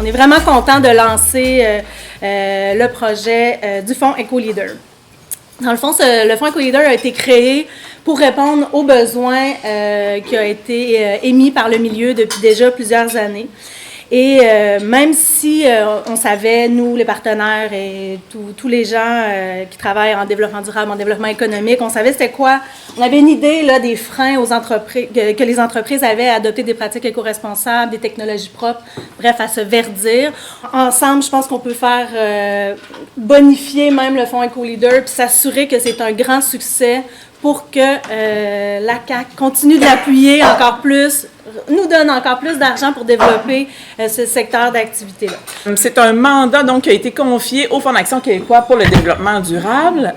est vraiment content de lancer le projet du Fonds EcoLeader. Dans le fond, le Fonds EcoLeader a été créé pour répondre aux besoins qui ont été émis par le milieu depuis déjà plusieurs années. Et même si on savait, nous, les partenaires et tous les gens qui travaillent en développement durable, en développement économique, on savait c'était quoi. On avait une idée là, des freins aux entreprises, que les entreprises avaient à adopter des pratiques éco-responsables, des technologies propres, bref, à se verdir. Ensemble, je pense qu'on peut faire bonifier même le Fonds EcoLeader puis s'assurer que c'est un grand succès pour que la CAQ continue de l'appuyer encore plus, nous donne encore plus d'argent pour développer ce secteur d'activité-là. C'est un mandat donc, qui a été confié au Fonds d'Action québécois pour le développement durable,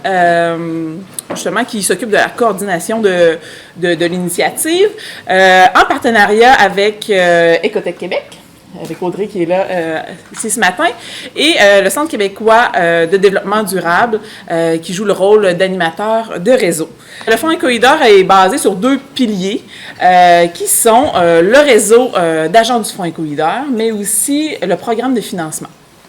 justement qui s'occupe de la coordination de l'initiative, en partenariat avec Écotech Québec, avec Audrey qui est là ici ce matin, et le Centre québécois de développement durable qui joue le rôle d'animateur de réseau. Le Fonds EcoLeader est basé sur 2 piliers qui sont le réseau d'agents du Fonds EcoLeader, mais aussi le programme de financement.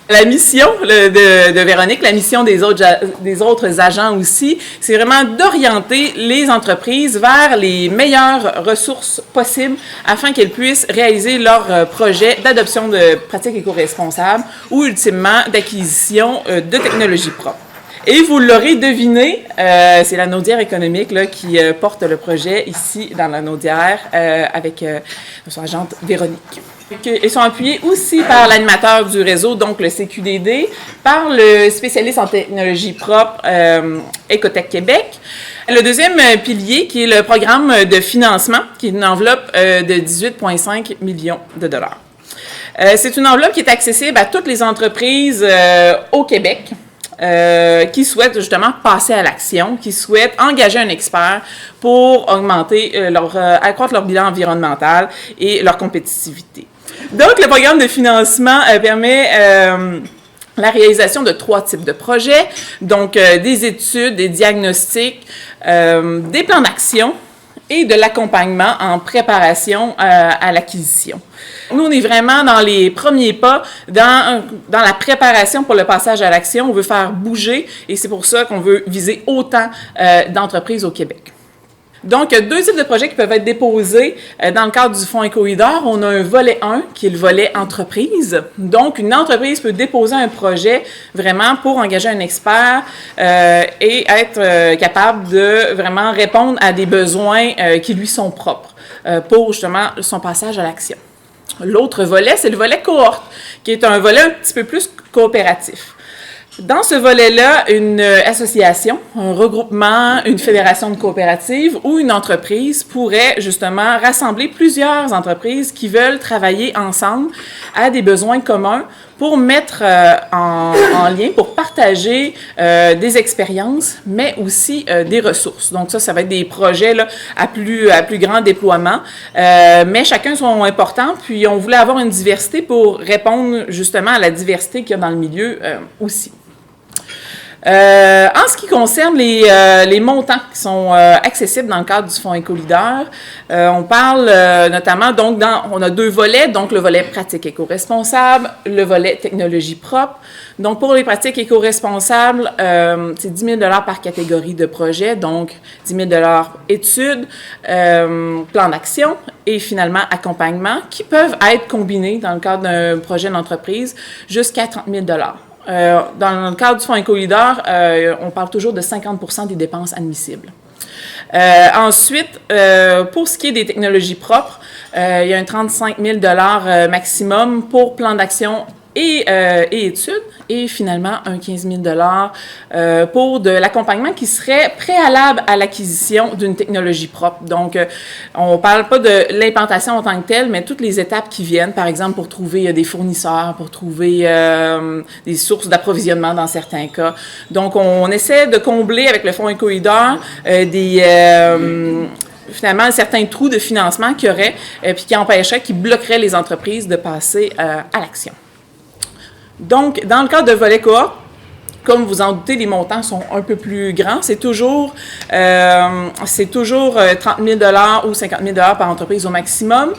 La mission de Véronique, la mission des autres agents aussi, c'est vraiment d'orienter les entreprises vers les meilleures ressources possibles afin qu'elles puissent réaliser leur projet d'adoption de pratiques éco-responsables ou ultimement d'acquisition de technologies propres. Et vous l'aurez deviné, c'est la Naudière économique là, qui porte le projet ici dans la Naudière avec son agente Véronique. Ils sont appuyés aussi par l'animateur du réseau, donc le CQDD, par le spécialiste en technologie propre Écotech Québec. Le deuxième pilier, qui est le programme de financement, qui est une enveloppe de 18,5 millions de dollars. C'est une enveloppe qui est accessible à toutes les entreprises au Québec. Qui souhaitent justement passer à l'action, qui souhaitent engager un expert pour augmenter accroître leur bilan environnemental et leur compétitivité. Donc, le programme de financement permet la réalisation de 3 types de projets, donc des études, des diagnostics, des plans d'action et de l'accompagnement en préparation à l'acquisition. Nous, on est vraiment dans les premiers pas, dans la préparation pour le passage à l'action. On veut faire bouger et c'est pour ça qu'on veut viser autant d'entreprises au Québec. Donc, 2 types de projets qui peuvent être déposés dans le cadre du Fonds EcoLeader. On a un volet 1 qui est le volet entreprise. Donc, une entreprise peut déposer un projet vraiment pour engager un expert et être capable de vraiment répondre à des besoins qui lui sont propres pour justement son passage à l'action. L'autre volet, c'est le volet cohorte, qui est un volet un petit peu plus coopératif. Dans ce volet-là, une association, un regroupement, une fédération de coopératives ou une entreprise pourrait justement rassembler plusieurs entreprises qui veulent travailler ensemble à des besoins communs pour mettre en lien, pour partager des expériences, mais aussi des ressources. Donc ça va être des projets là, à plus grand déploiement, mais chacun sont importants, puis on voulait avoir une diversité pour répondre justement à la diversité qu'il y a dans le milieu aussi. En ce qui concerne les montants qui sont accessibles dans le cadre du Fonds EcoLeader, on parle notamment, donc, on a 2 volets, donc le volet pratique éco-responsable, le volet technologie propre. Donc, pour les pratiques éco-responsables, c'est 10 000 $ par catégorie de projet, donc 10 000 $ études, plan d'action et finalement accompagnement, qui peuvent être combinés dans le cadre d'un projet d'entreprise jusqu'à 30 000 $. Dans le cadre du Fonds EcoLeader, on parle toujours de 50% des dépenses admissibles. Ensuite, pour ce qui est des technologies propres, il y a un 35 000 $ maximum pour plan d'action et études, et finalement un 15 000 $ pour de l'accompagnement qui serait préalable à l'acquisition d'une technologie propre. Donc, on ne parle pas de l'implantation en tant que telle, mais toutes les étapes qui viennent, par exemple pour trouver des fournisseurs, pour trouver des sources d'approvisionnement dans certains cas. Donc, on essaie de combler avec le Fonds EcoLeader finalement certains trous de financement qu'il y aurait, puis qui empêcheraient, qui bloqueraient les entreprises de passer à l'action. Donc, dans le cadre de volet cohorte, comme vous en doutez, les montants sont un peu plus grands. C'est toujours 30 000 $ ou 50 000 $ par entreprise au maximum,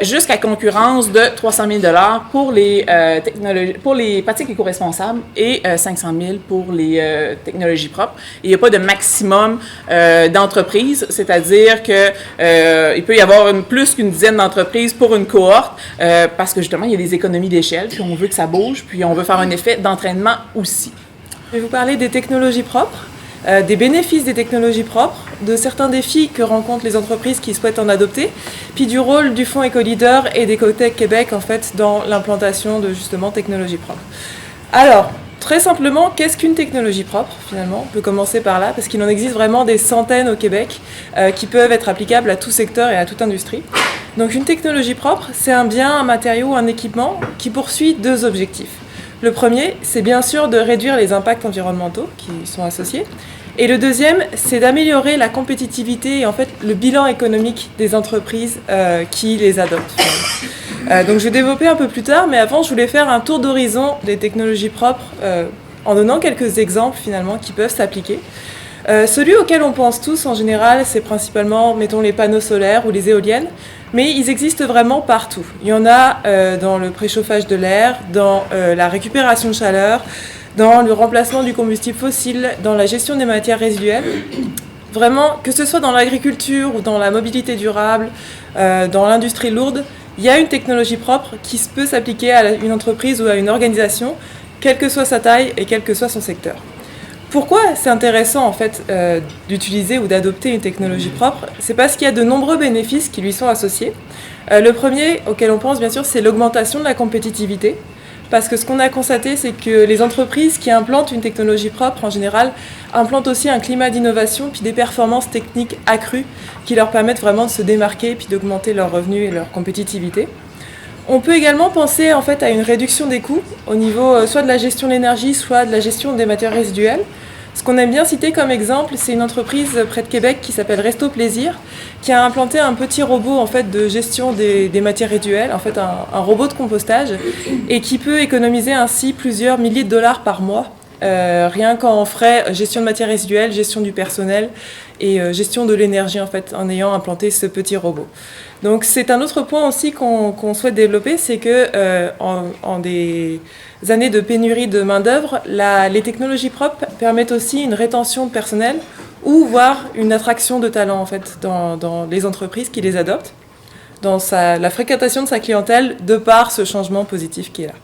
jusqu'à concurrence de 300 000 $ pour les pratiques éco-responsables et 500 000 $ pour les technologies propres. Et il n'y a pas de maximum d'entreprises, c'est-à-dire que il peut y avoir plus qu'une dizaine d'entreprises pour une cohorte, parce que justement, il y a des économies d'échelle, puis on veut que ça bouge, puis on veut faire un effet d'entraînement aussi. Je vais vous parler des technologies propres, des bénéfices des technologies propres, de certains défis que rencontrent les entreprises qui souhaitent en adopter, puis du rôle du Fonds Éco-Leader et d'Écotech Québec en fait dans l'implantation de justement technologies propres. Alors, très simplement, qu'est-ce qu'une technologie propre finalement? On peut commencer par là parce qu'il en existe vraiment des centaines au Québec qui peuvent être applicables à tout secteur et à toute industrie. Donc une technologie propre, c'est un bien, un matériau, un équipement qui poursuit deux objectifs. Le premier, c'est bien sûr de réduire les impacts environnementaux qui sont associés. Et le deuxième, c'est d'améliorer la compétitivité et en fait le bilan économique des entreprises qui les adoptent. Donc je vais développer un peu plus tard, mais avant je voulais faire un tour d'horizon des technologies propres en donnant quelques exemples finalement qui peuvent s'appliquer. Celui auquel on pense tous en général, c'est principalement, mettons, les panneaux solaires ou les éoliennes, mais ils existent vraiment partout. Il y en a dans le préchauffage de l'air, dans la récupération de chaleur, dans le remplacement du combustible fossile, dans la gestion des matières résiduelles. Vraiment, que ce soit dans l'agriculture ou dans la mobilité durable, dans l'industrie lourde, il y a une technologie propre qui peut s'appliquer à une entreprise ou à une organisation, quelle que soit sa taille et quel que soit son secteur. Pourquoi c'est intéressant en fait d'utiliser ou d'adopter une technologie propre? C'est parce qu'il y a de nombreux bénéfices qui lui sont associés. Le premier auquel on pense bien sûr, c'est l'augmentation de la compétitivité. Parce que ce qu'on a constaté, c'est que les entreprises qui implantent une technologie propre, en général, implantent aussi un climat d'innovation puis des performances techniques accrues qui leur permettent vraiment de se démarquer puis d'augmenter leurs revenus et leur compétitivité. On peut également penser en fait à une réduction des coûts au niveau soit de la gestion de l'énergie, soit de la gestion des matières résiduelles. Ce qu'on aime bien citer comme exemple, c'est une entreprise près de Québec qui s'appelle Resto Plaisir, qui a implanté un petit robot en fait de gestion des matières résiduelles, en fait un robot de compostage, et qui peut économiser ainsi plusieurs milliers de dollars par mois, rien qu'en frais gestion de matières résiduelles, gestion du personnel et gestion de l'énergie en fait, en ayant implanté ce petit robot. Donc c'est un autre point aussi qu'on souhaite développer, c'est que en des années de pénurie de main-d'œuvre, les technologies propres permettent aussi une rétention de personnel ou voire une attraction de talent en fait dans les entreprises qui les adoptent, dans la fréquentation de sa clientèle de par ce changement positif qui est là.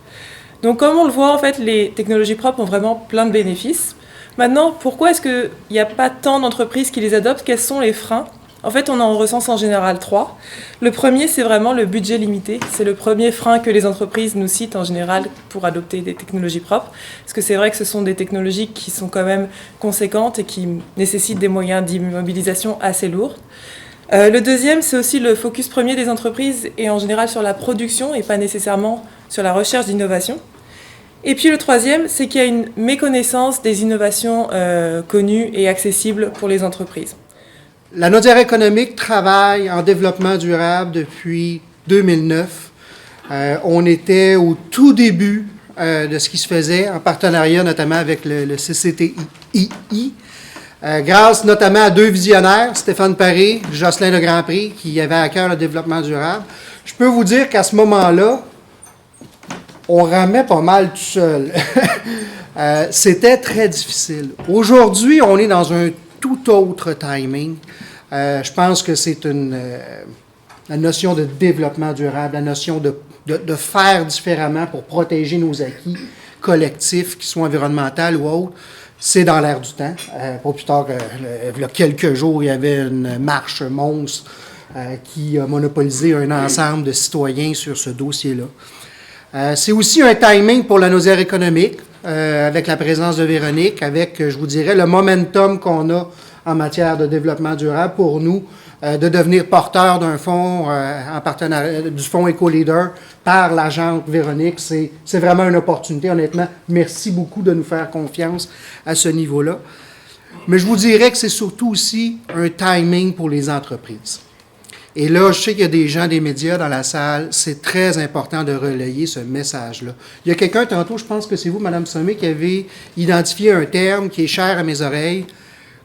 Donc comme on le voit en fait, les technologies propres ont vraiment plein de bénéfices. Maintenant, pourquoi est-ce qu'il n'y a pas tant d'entreprises qui les adoptent? Quels sont les freins? En fait, on en recense en général 3. Le premier, c'est vraiment le budget limité. C'est le premier frein que les entreprises nous citent en général pour adopter des technologies propres. Parce que c'est vrai que ce sont des technologies qui sont quand même conséquentes et qui nécessitent des moyens d'immobilisation assez lourds. Le deuxième, c'est aussi le focus premier des entreprises et en général sur la production et pas nécessairement sur la recherche d'innovation. Et puis le troisième, c'est qu'il y a une méconnaissance des innovations connues et accessibles pour les entreprises. La Naudière économique travaille en développement durable depuis 2009. On était au tout début de ce qui se faisait en partenariat notamment avec le CCTI, grâce notamment à deux visionnaires, Stéphane Paré, Jocelyn Le Grandpré, qui avaient à cœur le développement durable. Je peux vous dire qu'à ce moment-là, on ramait pas mal tout seul. C'était très difficile. Aujourd'hui, on est dans un tout autre timing. Je pense que c'est la notion de développement durable, la notion de faire différemment pour protéger nos acquis collectifs, qu'ils soient environnementaux ou autres. C'est dans l'air du temps. Pas plus tard il y a quelques jours, il y avait une marche monstre qui a monopolisé un ensemble de citoyens sur ce dossier-là. C'est aussi un timing pour la Naudière économique, avec la présence de Véronique, avec, je vous dirais, le momentum qu'on a en matière de développement durable pour nous, de devenir porteur d'un fonds en partenariat du fonds Éco-Leader par l'agente Véronique. C'est vraiment une opportunité, honnêtement. Merci beaucoup de nous faire confiance à ce niveau-là. Mais je vous dirais que c'est surtout aussi un timing pour les entreprises. Et là, je sais qu'il y a des gens des médias dans la salle. C'est très important de relayer ce message-là. Il y a quelqu'un tantôt, je pense que c'est vous, Mme Sommet, qui avez identifié un terme qui est cher à mes oreilles,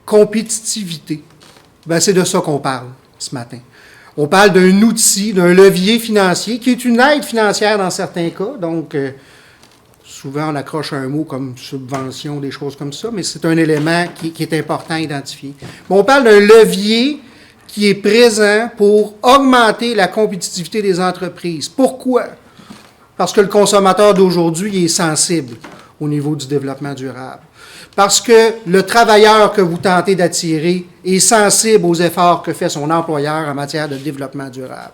compétitivité. Ben, c'est de ça qu'on parle ce matin. On parle d'un outil, d'un levier financier qui est une aide financière dans certains cas. Donc, souvent, on accroche un mot comme subvention, des choses comme ça, mais c'est un élément qui est important à identifier. Mais on parle d'un levier qui est présent pour augmenter la compétitivité des entreprises. Pourquoi? Parce que le consommateur d'aujourd'hui est sensible au niveau du développement durable. Parce que le travailleur que vous tentez d'attirer est sensible aux efforts que fait son employeur en matière de développement durable.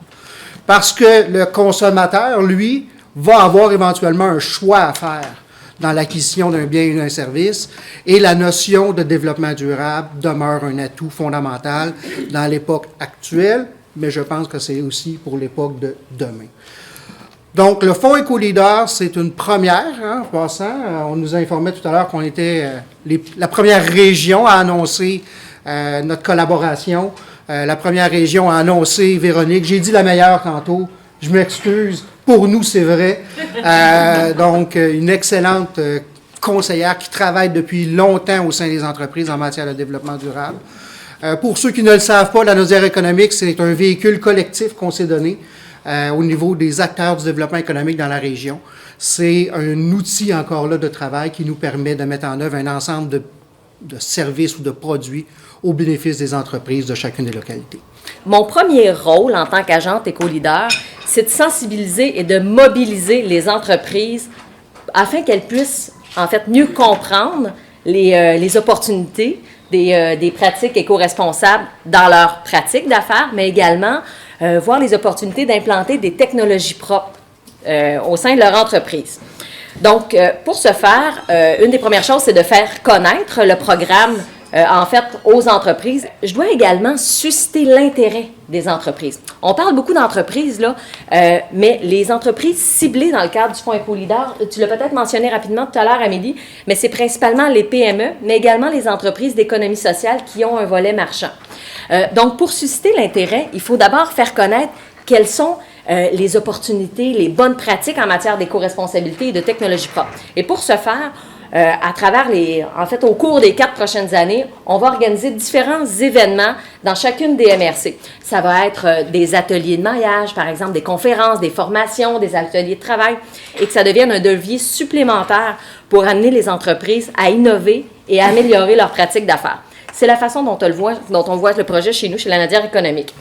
Parce que le consommateur, lui, va avoir éventuellement un choix à faire dans l'acquisition d'un bien ou d'un service, et la notion de développement durable demeure un atout fondamental dans l'époque actuelle, mais je pense que c'est aussi pour l'époque de demain. Donc, le Fonds EcoLeader, c'est une première, en passant. On nous a informé tout à l'heure qu'on était la première région à annoncer notre collaboration. La première région à annoncer Véronique. J'ai dit la meilleure tantôt. Je m'excuse. Pour nous, c'est vrai. Donc, une excellente conseillère qui travaille depuis longtemps au sein des entreprises en matière de développement durable. Pour ceux qui ne le savent pas, la Naudière économique, c'est un véhicule collectif qu'on s'est donné au niveau des acteurs du développement économique dans la région. C'est un outil encore là de travail qui nous permet de mettre en œuvre un ensemble de services ou de produits au bénéfice des entreprises de chacune des localités. Mon premier rôle en tant qu'agente éco-leader, c'est de sensibiliser et de mobiliser les entreprises afin qu'elles puissent, en fait, mieux comprendre les opportunités des pratiques éco-responsables dans leurs pratiques d'affaires, mais également voir les opportunités d'implanter des technologies propres au sein de leur entreprise. Donc, pour ce faire, une des premières choses, c'est de faire connaître le programme en fait, aux entreprises. Je dois également susciter l'intérêt des entreprises. On parle beaucoup d'entreprises, là, mais les entreprises ciblées dans le cadre du Fonds EcoLeader, tu l'as peut-être mentionné rapidement tout à l'heure, Amélie, mais c'est principalement les PME, mais également les entreprises d'économie sociale qui ont un volet marchand. Donc, pour susciter l'intérêt, il faut d'abord faire connaître quelles sont les opportunités, les bonnes pratiques en matière d'éco-responsabilité et de technologie propre. Et pour ce faire, à travers au cours des 4 prochaines années, on va organiser différents événements dans chacune des MRC. Ça va être des ateliers de maillage, par exemple, des conférences, des formations, des ateliers de travail, et que ça devienne un levier supplémentaire pour amener les entreprises à innover et à améliorer leurs pratiques d'affaires. C'est la façon dont on voit le projet chez nous, chez la Naudière économique.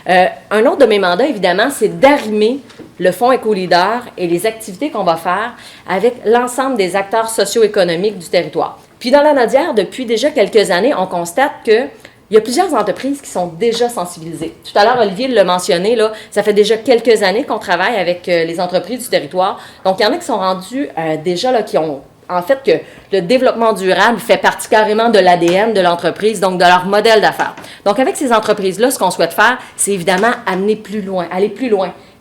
Un autre de mes mandats, évidemment, c'est d'arrimer le Fonds EcoLeader et les activités qu'on va faire avec l'ensemble des acteurs socio-économiques du territoire. Puis dans la Naudière, depuis déjà quelques années, on constate qu'il y a plusieurs entreprises qui sont déjà sensibilisées. Tout à l'heure, Olivier l'a mentionné, là, ça fait déjà quelques années qu'on travaille avec les entreprises du territoire. Donc, il y en a qui sont rendus déjà, là, qui ont en fait que le développement durable fait partie carrément de l'ADN de l'entreprise, donc de leur modèle d'affaires. Donc, avec ces entreprises-là, ce qu'on souhaite faire, c'est évidemment aller plus loin,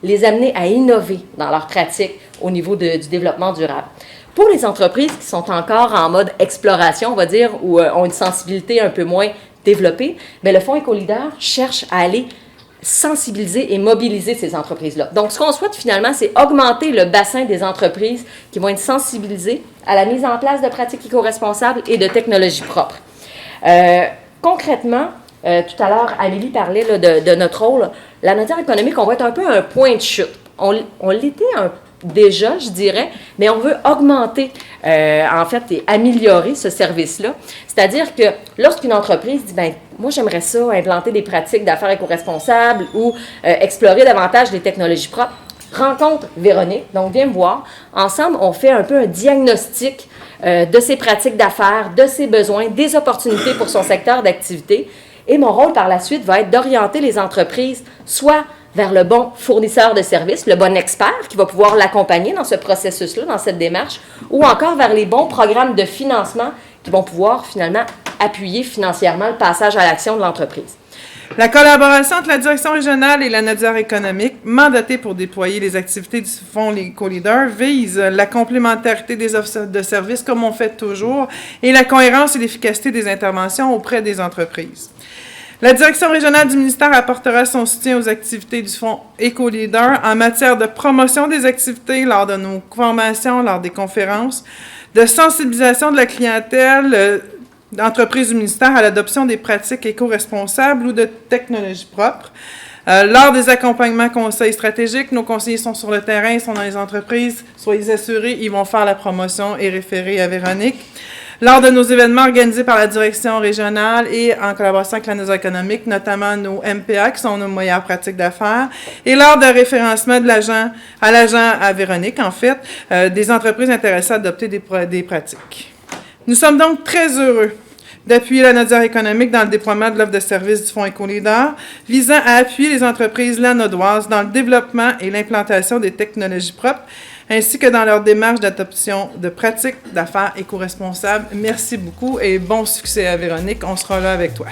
les amener à innover dans leurs pratiques au niveau du développement durable. Pour les entreprises qui sont encore en mode exploration, on va dire, ou ont une sensibilité un peu moins développée, bien, le Fonds EcoLeader cherche à aller sensibiliser et mobiliser ces entreprises-là. Donc, ce qu'on souhaite finalement, c'est augmenter le bassin des entreprises qui vont être sensibilisées à la mise en place de pratiques éco-responsables et de technologies propres. Concrètement, tout à l'heure, Amélie parlait là, de notre rôle. La Naudière économique, on va être un peu un point de chute. On l'était déjà, je dirais, mais on veut augmenter, en fait, et améliorer ce service-là. C'est-à-dire que lorsqu'une entreprise dit, bien, moi, j'aimerais ça, implanter des pratiques d'affaires éco-responsables ou explorer davantage les technologies propres, rencontre Véronique, donc viens me voir. Ensemble, on fait un peu un diagnostic de ses pratiques d'affaires, de ses besoins, des opportunités pour son secteur d'activité. Et mon rôle par la suite va être d'orienter les entreprises soit vers le bon fournisseur de services, le bon expert qui va pouvoir l'accompagner dans ce processus-là, dans cette démarche, ou encore vers les bons programmes de financement qui vont pouvoir finalement appuyer financièrement le passage à l'action de l'entreprise. La collaboration entre la direction régionale et la Naudière économique, mandatée pour déployer les activités du Fonds EcoLeader, vise la complémentarité des offres de services comme on fait toujours et la cohérence et l'efficacité des interventions auprès des entreprises. La direction régionale du ministère apportera son soutien aux activités du Fonds Éco-Leader en matière de promotion des activités lors de nos formations, lors des conférences, de sensibilisation de la clientèle d'entreprises du ministère à l'adoption des pratiques éco-responsables ou de technologies propres. Lors des accompagnements conseils stratégiques, nos conseillers sont sur le terrain, ils sont dans les entreprises. Soyez assurés, ils vont faire la promotion et référer à Véronique. Lors de nos événements organisés par la direction régionale et en collaboration avec la Nosa économique, notamment nos MPA, qui sont nos meilleures pratiques d'affaires, et lors de référencement de l'agent à Véronique, en fait, des entreprises intéressées à adopter des pratiques. Nous sommes donc très heureux d'appuyer la Nosa économique dans le déploiement de l'offre de services du Fonds Éco-Leader, visant à appuyer les entreprises lanodoises dans le développement et l'implantation des technologies propres, ainsi que dans leur démarche d'adoption de pratiques d'affaires éco-responsables. Merci beaucoup et bon succès à Véronique. On sera là avec toi.